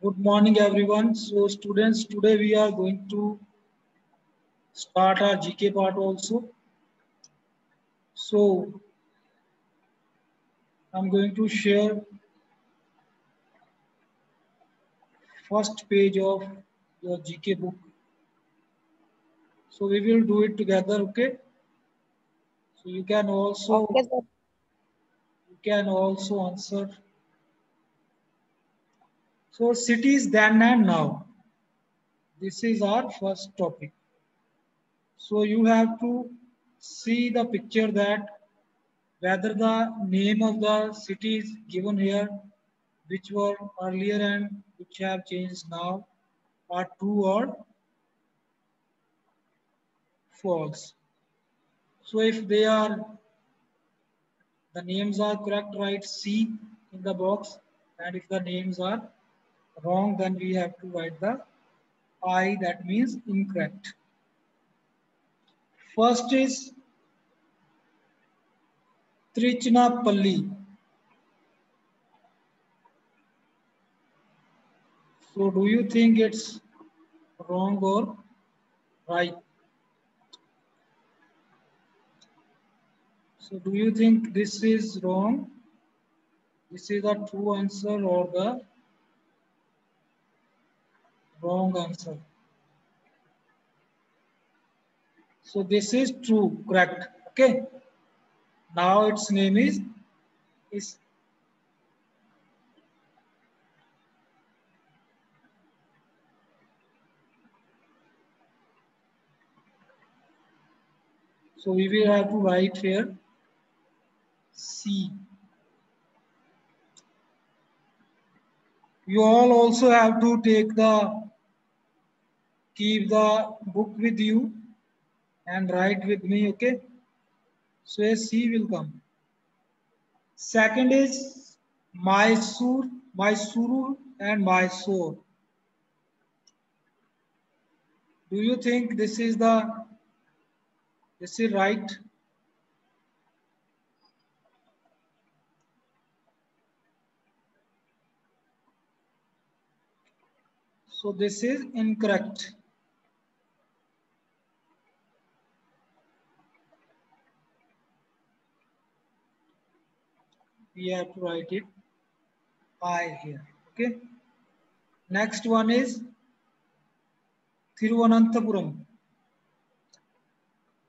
Good morning, everyone. So, students, today we are going to start our GK part also. So, I'm going to share first page of your GK book. So, we will do it together, okay? So, you can also answer. So, cities then and now. This is our first topic. So, you have to see the picture that whether the name of the city is given here, which were earlier and which have changed now, are true or false. So if they are, the names are correct, write C in the box, and if the names are wrong, then we have to write the I, that means incorrect. First is Trichinapalli. So do you think it's wrong or right? So do you think this is wrong? This is the true answer or the wrong answer? So this is true, correct. Okay. Now its name is so we will have to write here C. You all also have to keep the book with you and write with me, okay? So a C will come. Second is Mysuru and Mysore. Do you think this is right? So this is incorrect. We have to write it I here, okay? Next one is Thiruvananthapuram.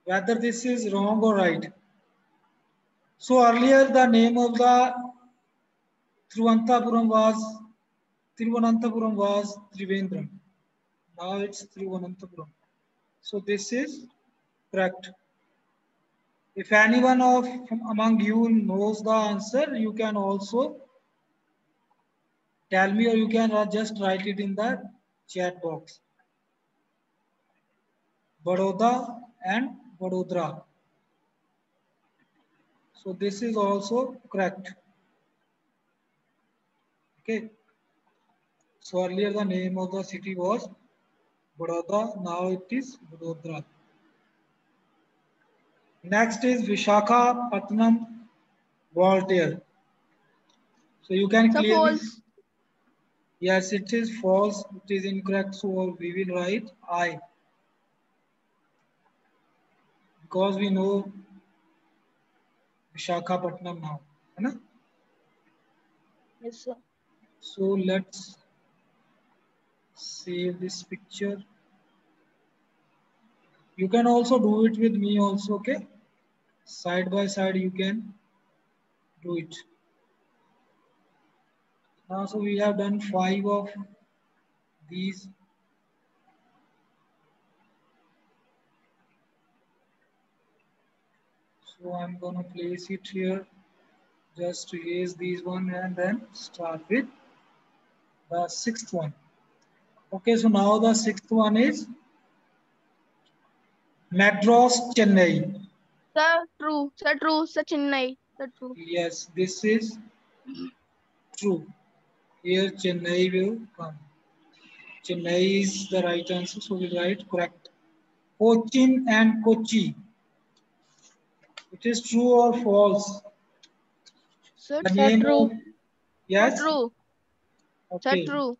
Whether this is wrong or right. So earlier the name of the Thiruvananthapuram was Trivandrum. Now it's Thiruvananthapuram. So this is correct. If anyone among you knows the answer, you can also tell me, or you can just write it in the chat box. Baroda and Vadodara. So this is also correct. Okay. So earlier the name of the city was Baroda, now it is Vadodara. Next is Visakhapatnam Voltaire. So you can clearly. False. Yes, it is false. It is incorrect. So we will write I. Because we know Visakhapatnam now. Right? Yes, sir. So let's save this picture. You can also do it with me also, okay? Side by side you can do it. Now, so we have done 5 of these. So I'm gonna place it here. Just erase these one and then start with the 6th one. Okay, so now the 6th one is Madras, Chennai. Sir, true. Sir, true. Sir, Chennai. Sir, true. Yes, this is true. Here Chennai will come. Chennai is the right answer, so we write correct. Cochin and Kochi. It is true or false? Sir, The name true. of, Sir, yes? true. Sir, Okay. true.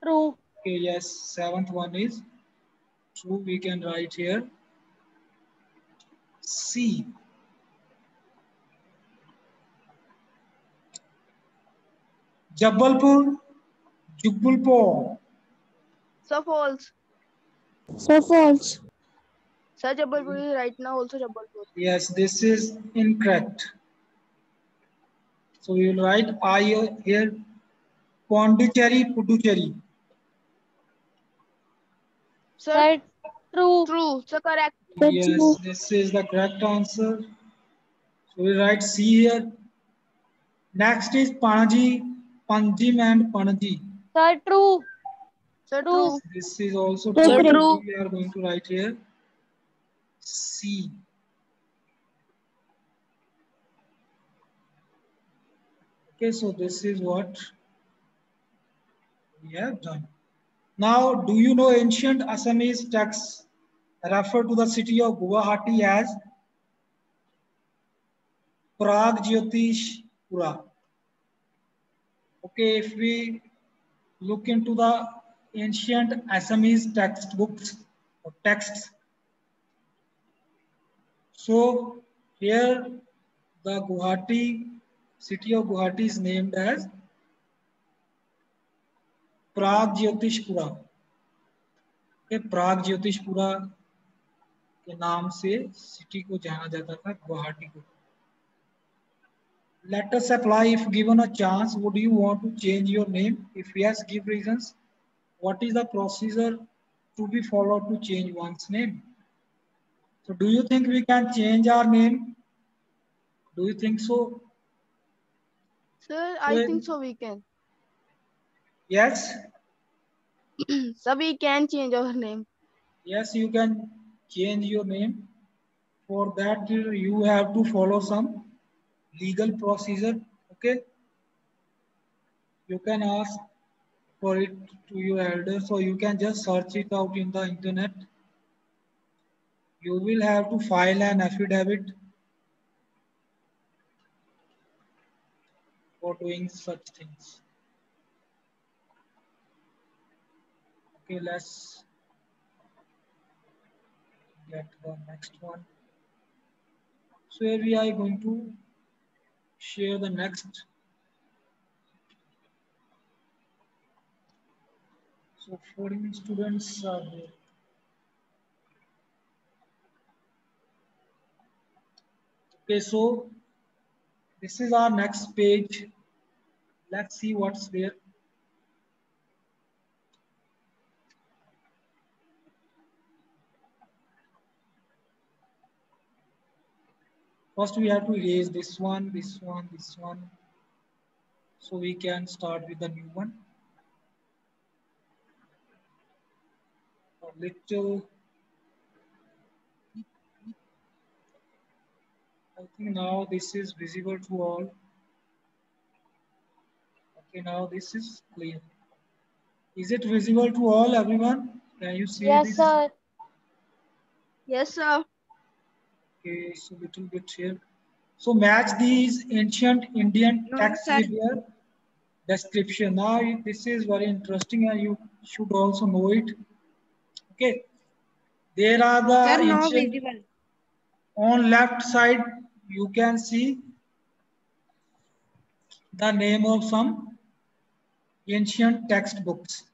True. Okay, yes, seventh one is true. We can write here C. Jabalpur, Jubbalpur. Sir, false. So false. Sir, Jabalpur is right now also Jabalpur. Yes, this is incorrect. So we will write I here. Pondicherry, Puducherry. Sir, Sir, true. true. Sir, correct. Yes, this is the correct answer. So we write C here. Next is Panaji, Panjim and Panaji. Sir, true. Sir, True. true. This is also Sir, true. true. We are going to write here C. Okay, so this is what we have done. Now, do you know ancient Assamese texts refer to the city of Guwahati as Pragjyotishpura? Okay, if we look into the ancient Assamese textbooks or texts, so here the Guwahati, city of Guwahati is named as प्रागज्योतिषपुरा के प्रागज्योतिषपुरा के नाम से city को जाना जाता था गुवाहाटी को. Let us apply. If given a chance, would you want to change your name? If yes, give reasons. What is the procedure to be followed to change one's name? So do you think we can change our name? Do you think so? Sir, I think so we can. Yes. Sir, we can change our name. Yes, you can change your name. For that, you have to follow some legal procedure. Okay. You can ask for it to your elders, or you can just search it out in the internet. You will have to file an affidavit for doing such things. Okay, let's get the next one. So here we are going to share the next. So 14 students are here. Okay, so this is our next page. Let's see what's there. First, we have to erase this one, this one, this one. So we can start with the new one. A little. I think now this is visible to all. Okay, now this is clear. Is it visible to all, everyone? Can you see Yes, this? sir. Yes, sir. Okay, so little bit here. So match these ancient Indian texts with their description. Now this is very interesting and you should also know it. Okay. There are the ancient, on left side you can see the name of some ancient textbooks.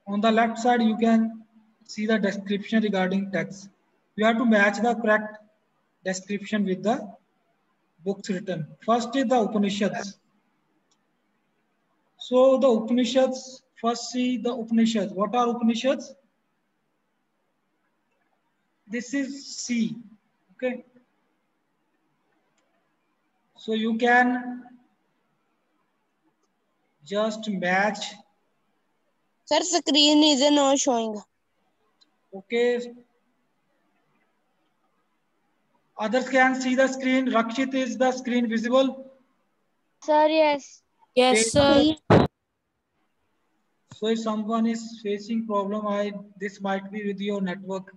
On the left side you can see the description regarding text. You have to match the correct description with the books written. First is the Upanishads. So the Upanishads, first see the Upanishads. What are Upanishads? This is C. Okay. So you can just match. Sir, screen is not showing. Okay. Others can see the screen. Rakshit, is the screen visible? Sir, yes. Okay. Yes, sir. So if someone is facing problem, this might be with your network.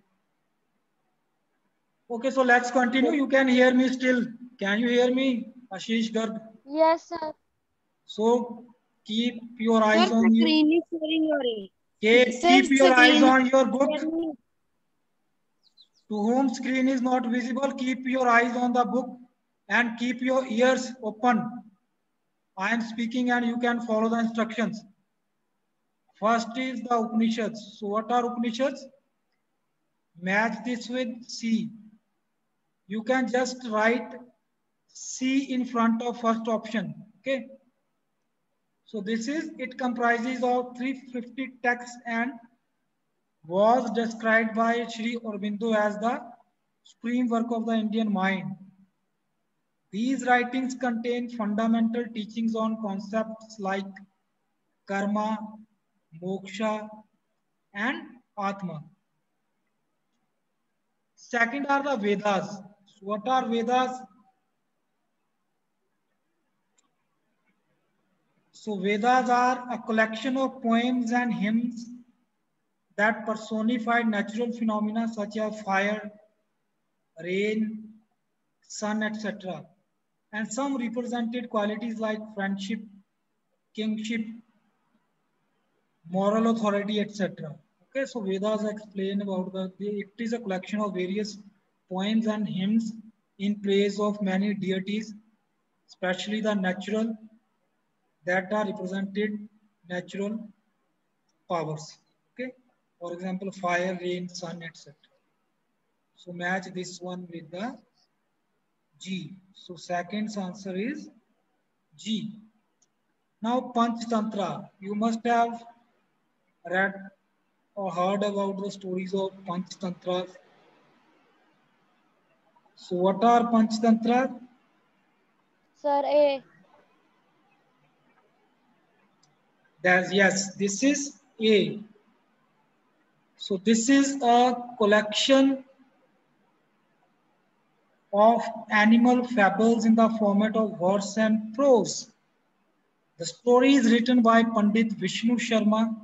Okay, so let's continue. You can hear me still. Can you hear me, Ashish Garg? Yes, sir. So Keep your eyes Sir, on you. screen is showing your age. Keep your eyes on your book. Screen. To whom screen is not visible, keep your eyes on the book and keep your ears open. I am speaking and you can follow the instructions. First is the Upanishads. So what are Upanishads? Match this with C. You can just write C in front of first option. Okay. So it comprises of 350 texts and was described by Sri Aurobindo as the supreme work of the Indian mind. These writings contain fundamental teachings on concepts like karma, moksha, and atma. Second are the Vedas. So what are Vedas? So Vedas are a collection of poems and hymns that personify natural phenomena such as fire, rain, sun, etc. And some represented qualities like friendship, kingship, moral authority, etc. Okay, so Vedas explain about it is a collection of various poems and hymns in praise of many deities, especially the natural that are represented natural powers. Okay, for example, fire, rain, sun, etc. So match this one with the G. So second answer is G. Now Panchtantra. You must have read or heard about the stories of Panchtantras. So what are Panchtantras? Sir, A. Yes, this is A. So this is a collection of animal fables in the format of verse and prose. The story is written by Pandit Vishnu Sharma,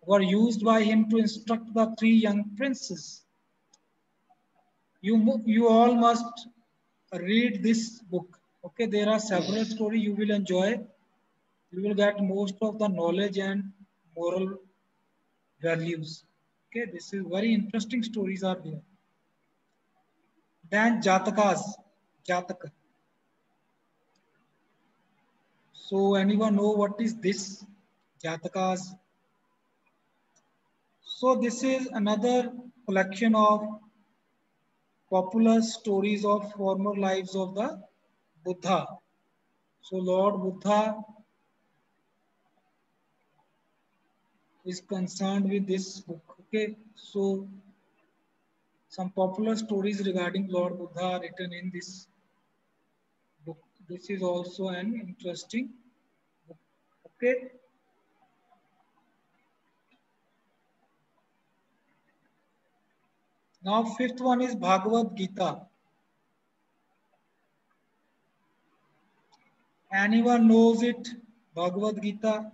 were used by him to instruct the three young princes. You all must read this book. Okay, there are several stories you will enjoy. You will get most of the knowledge and moral values. Okay, this is very interesting stories are there. Then Jatakas, Jataka. So anyone know what is this? Jatakas. So this is another collection of popular stories of former lives of the Buddha. So Lord Buddha is concerned with this book. Okay, so some popular stories regarding Lord Buddha are written in this book. This is also an interesting book. Okay. Now fifth one is Bhagavad Gita. Anyone knows it? Bhagavad Gita.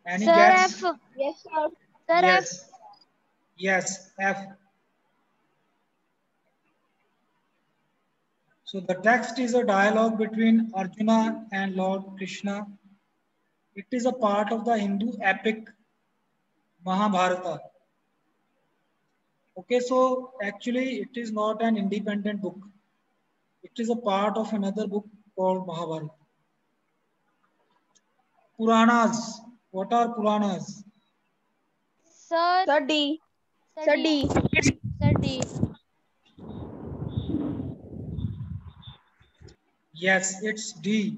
Any Sir, guess? F. Yes, sir. Sir, F. Yes. Yes, F. So the text is a dialogue between Arjuna and Lord Krishna. It is a part of the Hindu epic Mahabharata. Okay, so actually it is not an independent book. It is a part of another book called Mahabharata. Puranas. What are Puranas? Sir. Sir, D. Sir, D. Sir, D. Yes, it's D.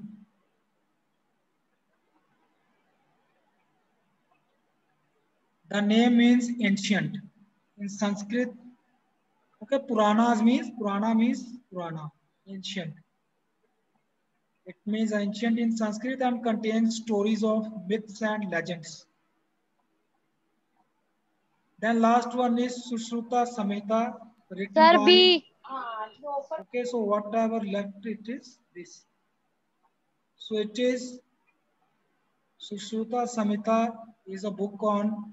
The name means ancient. In Sanskrit, okay, Purana means Purana, ancient. It means ancient in Sanskrit and contains stories of myths and legends. Then last one is Sushruta Samhita, written Sir, by. B. Okay, so whatever left it is this. So it is Sushruta Samhita is a book on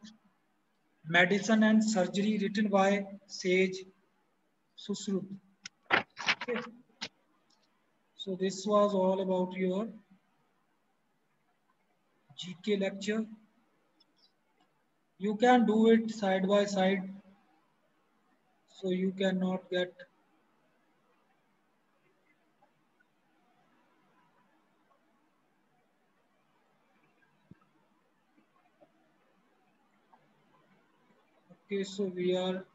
medicine and surgery written by sage Sushrut. Okay. So this was all about your GK lecture. You can do it side by side, so you cannot get okay. So we are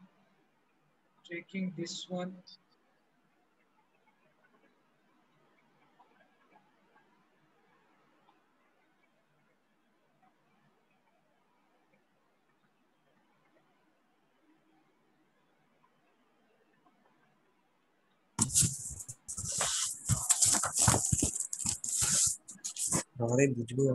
taking this one. हमारे बिजली